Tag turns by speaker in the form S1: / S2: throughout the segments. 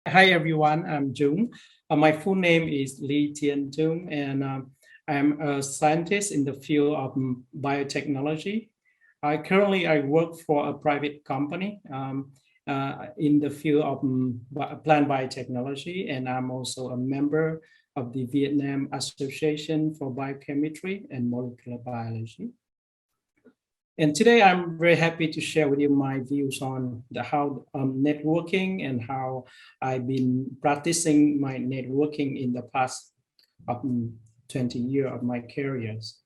S1: Hi everyone, I'm Jung. My full name is Lee Tien Jung, and I'm a scientist in the field of biotechnology. I work for a private company in the field of plant biotechnology, and I'm also a member of the Vietnam Association for Biochemistry and Molecular Biology. And today I'm very happy to share with you my views on how networking and how I've been practicing my networking in the past 20 years of my careers.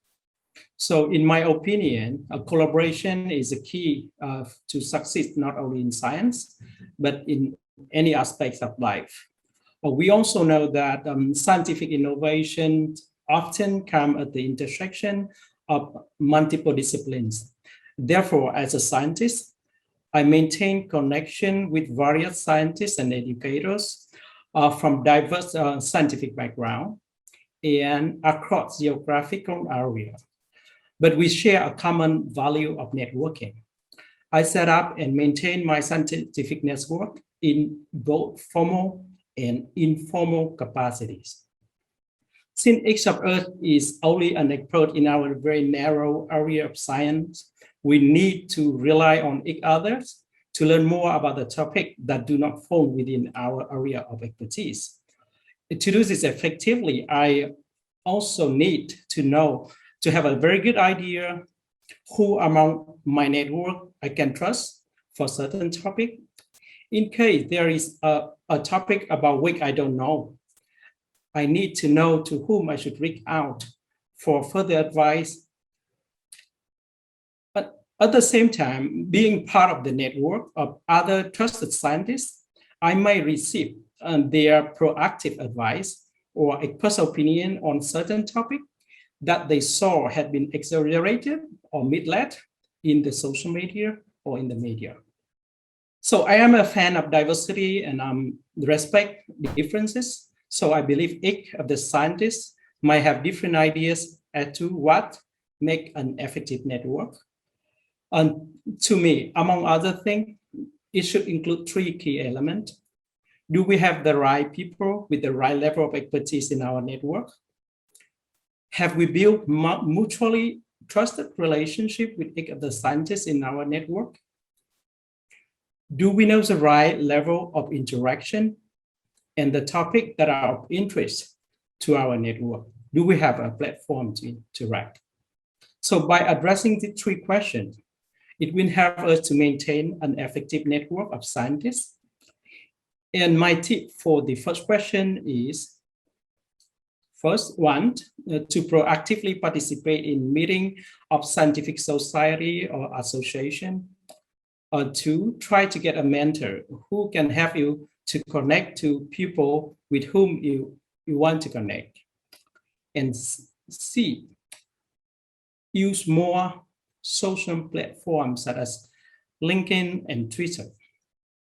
S1: So in my opinion, a collaboration is a key to succeed not only in science, but in any aspects of life. We also know that scientific innovation often come at the intersection of multiple disciplines. Therefore, as a scientist, I maintain connection with various scientists and educators from diverse scientific background and across geographical areas. But we share a common value of networking. I set up and maintain my scientific network in both formal and informal capacities. Since each of us is only an expert in our very narrow area of science, we need to rely on each other to learn more about the topic that do not fall within our area of expertise. To do this effectively, I also need to have a very good idea who among my network I can trust for certain topic. In case there is a topic about which I don't know, I need to know to whom I should reach out for further advice. But at the same time, being part of the network of other trusted scientists, I may receive their proactive advice or a personal opinion on certain topic that they saw had been exaggerated or misled in the social media or in the media. So I am a fan of diversity and respect differences. So I believe each of the scientists might have different ideas as to what make an effective network. And to me, among other things, it should include three key elements. Do we have the right people with the right level of expertise in our network? Have we built mutually trusted relationship with each of the scientists in our network? Do we know the right level of interaction and the topic that are of interest to our network? Do we have a platform to interact? So by addressing the three questions, it will help us to maintain an effective network of scientists. And my tip for the first question is, first one, to proactively participate in meeting of scientific society or association. Or two, try to get a mentor who can help you to connect to people with whom you want to connect. And C, use more social platforms such as LinkedIn and Twitter.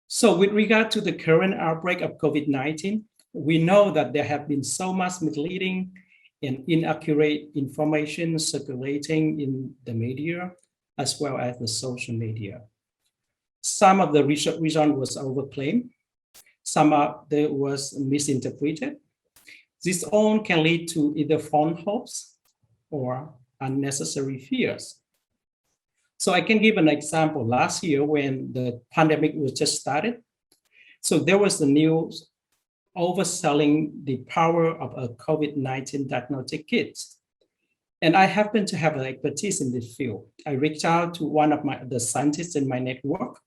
S1: So with regard to the current outbreak of COVID-19, we know that there have been so much misleading and inaccurate information circulating in the media as well as the social media. Some of the research result was overclaimed. Some of it was misinterpreted. This all can lead to either false hopes or unnecessary fears. So I can give an example. Last year when the pandemic was just started, so there was the news overselling the power of a COVID-19 diagnostic kit. And I happen to have an expertise in this field. I reached out to one of the scientists in my network.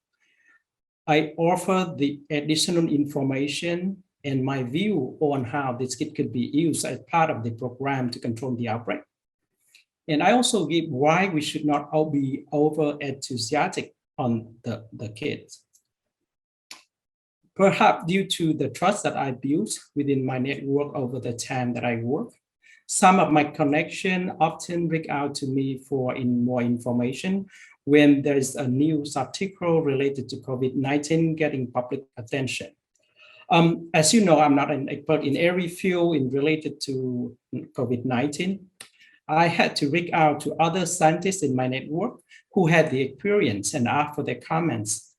S1: I offered the additional information and my view on how this kit could be used as part of the program to control the outbreak. And I also give why we should not all be over enthusiastic on the kit. Perhaps due to the trust that I built within my network over the time that I work, some of my connection often reach out to me for more information when there's a news article related to COVID-19 getting public attention. As you know, I'm not an expert in every field related to COVID-19. I had to reach out to other scientists in my network who had the experience and ask for their comments.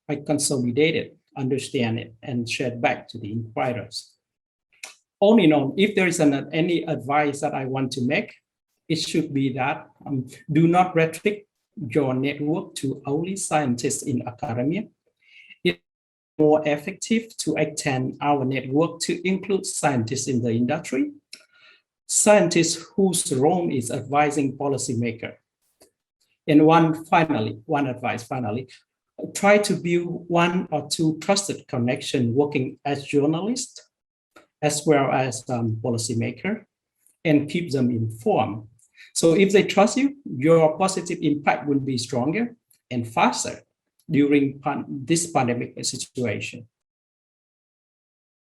S1: I consolidated understand it, and share it back to the inquirers. All in all, if there is any advice that I want to make, it should be that do not restrict your network to only scientists in academia. It's more effective to extend our network to include scientists in the industry, scientists whose role is advising policymakers. And one advice finally, try to build one or two trusted connections working as journalists as well as policymakers, and keep them informed. So if they trust you, your positive impact will be stronger and faster during this pandemic situation.